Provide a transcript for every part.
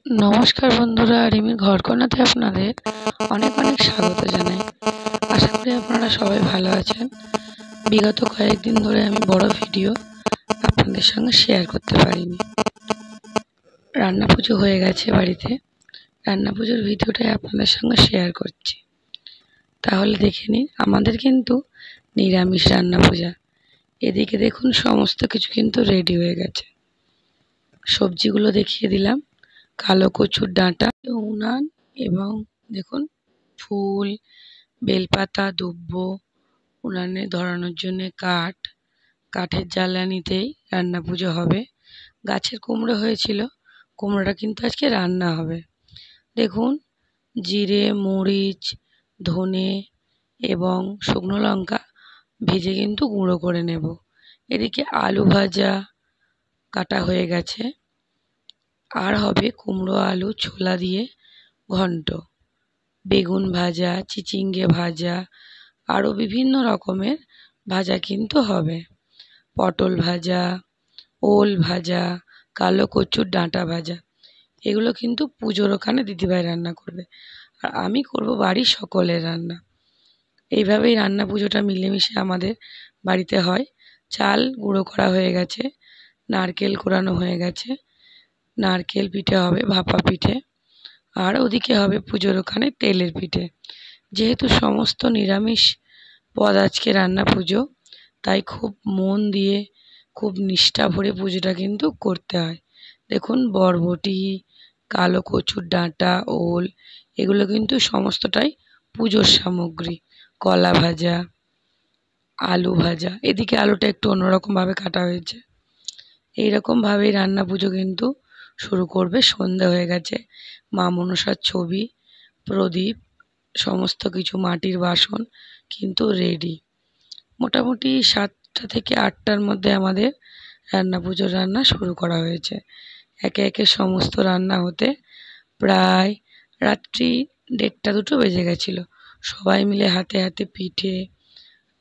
নমস্কার বন্ধুরা, রিমির ঘরকন্নাতে আপনাদের অনেক অনেক স্বাগত জানাই। আশা করি আপনারা সবাই ভালো আছেন। বিগত কয়েকদিন ধরে আমি বড় ভিডিও আপনাদের সঙ্গে শেয়ার করতে পারিনি। রান্না পুজো হয়ে গেছে বাড়িতে, রান্না পুজোর ভিডিওটাই আপনাদের সঙ্গে শেয়ার করছি। তাহলে দেখে নিন, আমাদের কিন্তু নিরামিষ রান্না পূজা। এদিকে দেখুন সমস্ত কিছু কিন্তু রেডি হয়ে গেছে। সবজিগুলো দেখিয়ে দিলাম। কালো কচুর ডাঁটা, উনান এবং দেখুন ফুল, বেলপাতা, দুব্ব, উনানে ধরানোর জন্য কাঠের জ্বালানিতেই রান্না পুজো হবে। গাছের কুমড়ো হয়েছিল, কুমড়োটা কিন্তু আজকে রান্না হবে। দেখুন জিরে, মরিচ, ধনে এবং শুকনো লঙ্কা ভেজে কিন্তু গুঁড়ো করে নেব। এদিকে আলু ভাজা কাটা হয়ে গেছে, আর হবে কুমড়ো আলু ছোলা দিয়ে ঘন্ট, বেগুন ভাজা, চিচিঙ্গে ভাজা, আরও বিভিন্ন রকমের ভাজা কিন্তু হবে। পটল ভাজা, ওল ভাজা, কালো কচুর ডাঁটা ভাজা, এগুলো কিন্তু পুজোর ওখানে দিদিভাই রান্না করবে, আর আমি করব বাড়ির সকলের রান্না। এইভাবেই রান্না পুজোটা মিলেমিশে আমাদের বাড়িতে হয়। চাল গুঁড়ো করা হয়ে গেছে, নারকেল কোরানো হয়ে গেছে, নারকেল পিঠে হবে, ভাপা পিঠে, আর ওদিকে হবে পুজোর ওখানে তেলের পিঠে। যেহেতু সমস্ত নিরামিষ পদ আজকে রান্না পুজো, তাই খুব মন দিয়ে খুব নিষ্ঠা ভরে পুজোটা কিন্তু করতে হয়। দেখুন বরবটি, কালো কচুর ডাঁটা, ওল, এগুলো কিন্তু সমস্তটাই পুজোর সামগ্রী। কলা ভাজা, আলু ভাজা, এদিকে আলুটা একটু অন্যরকমভাবে কাটা হয়েছে। এইরকমভাবেই রান্না পুজো কিন্তু শুরু করবে। সন্ধে হয়ে গেছে, মা মনসার ছবি, প্রদীপ, সমস্ত কিছু মাটির বাসন কিন্তু রেডি। মোটামুটি 7টা থেকে 8টার মধ্যে আমাদের রান্না পুজোর রান্না শুরু করা হয়েছে। একে একে সমস্ত রান্না হতে প্রায় রাত্রি 1:30-2টো বেজে গেছিলো। সবাই মিলে হাতে হাতে পিঠে,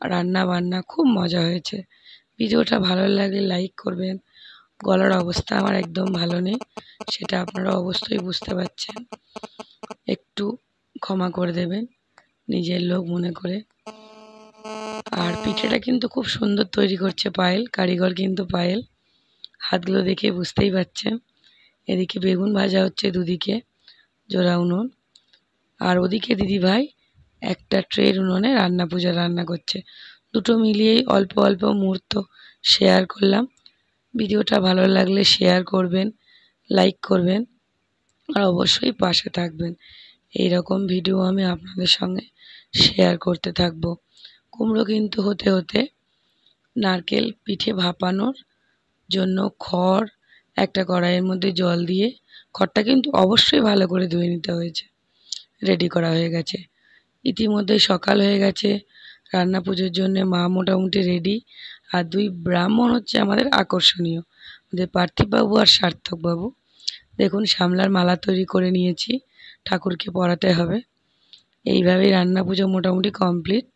রান্না বান্না, খুব মজা হয়েছে। ভিডিওটা ভালো লাগলে লাইক করবেন। গলার অবস্থা আমার একদম ভালো নেই, সেটা আপনারা অবশ্যই বুঝতে পারছেন, একটু ক্ষমা করে দেবেন নিজের লোক মনে করে। আর পিঠেটা কিন্তু খুব সুন্দর তৈরি করছে পায়েল, কারিগর কিন্তু পায়েল, হাতগুলো দেখে বুঝতেই পারছেন। এদিকে বেগুন ভাজা হচ্ছে দুদিকে জোড়া উনুন, আর ওদিকে দিদিভাই একটা ট্রের উনুনে রান্না পূজা রান্না করছে। দুটো মিলিয়েই অল্প অল্প মুহূর্ত শেয়ার করলাম। ভিডিওটা ভালো লাগলে শেয়ার করবেন, লাইক করবেন, আর অবশ্যই পাশে থাকবেন। এই রকম ভিডিও আমি আপনাদের সঙ্গে শেয়ার করতে থাকব। কুমড়ো কিন্তু হতে হতে নারকেল পিঠে ভাপানোর জন্য খড় একটা কড়াইয়ের মধ্যে জল দিয়ে, খড়টা কিন্তু অবশ্যই ভালো করে ধুয়ে নিতে হয়েছে, রেডি করা হয়ে গেছে। ইতিমধ্যে সকাল হয়ে গেছে, রান্না পুজোর জন্য মা মোটামুটি রেডি। আর 2 ব্রাহ্মণ হচ্ছে আমাদের আকর্ষণীয়, আমাদের পার্থিববাবু আর সার্থকবাবু। দেখুন শামলার মালা তৈরি করে নিয়েছি, ঠাকুরকে পরাতে হবে। এইভাবেই রান্না পুজো মোটামুটি কমপ্লিট।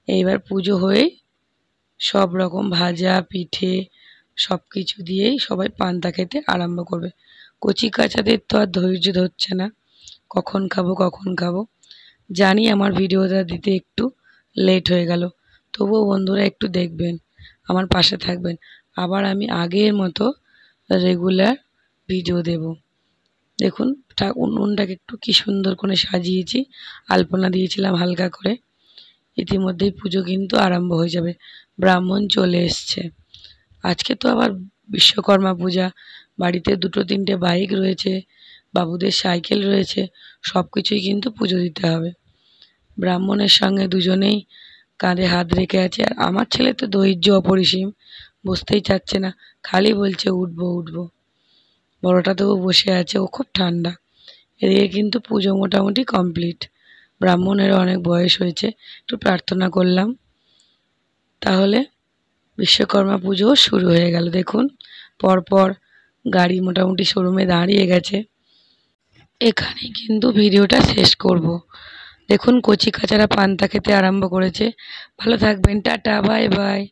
এইবার পুজো হয়েই সব রকম ভাজা পিঠে সব কিছু দিয়েই সবাই পান্তা খেতে আরম্ভ করবে। কচি কাচাদের তো আর ধৈর্য ধরছে না, কখন খাবো কখন খাবো। জানি আমার ভিডিওটা দিতে একটু লেট হয়ে গেল, তবুও বন্ধুরা একটু দেখবেন, আমার পাশে থাকবেন। আবার আমি আগের মতো রেগুলার ভিডিও দেব। দেখুন উনুনটাকে একটু কি সুন্দর করে সাজিয়েছি, আলপনা দিয়েছিলাম হালকা করে। ইতিমধ্যেই পুজো কিন্তু আরম্ভ হয়ে যাবে, ব্রাহ্মণ চলে এসছে। আজকে তো আবার বিশ্বকর্মা পূজা, বাড়িতে 2-3টে বাইক রয়েছে, বাবুদের সাইকেল রয়েছে, সব কিছুই কিন্তু পুজো দিতে হবে। ব্রাহ্মণের সঙ্গে দুজনেই কাঁধে হাত রেখে আছে, আর আমার ছেলে তো ধৈর্য অপরিসীম, বসতেই চাচ্ছে না, খালি বলছে উঠবো উঠবো। বড়টা তবু বসে আছে, ও খুব ঠান্ডা। এদিকে কিন্তু পুজো মোটামুটি কমপ্লিট। ব্রাহ্মণেরও অনেক বয়স হয়েছে, একটু প্রার্থনা করলাম, তাহলে বিশ্বকর্মা পুজো শুরু হয়ে গেল। দেখুন পরপর গাড়ি মোটামুটি শোরুমে দাঁড়িয়ে গেছে। এখানেই কিন্তু ভিডিওটা শেষ করব। দেখুন কচি কাচারা পান্তা খেতে আরম্ভ করেছে। ভালো থাকবেন, টাটা, বাই বাই।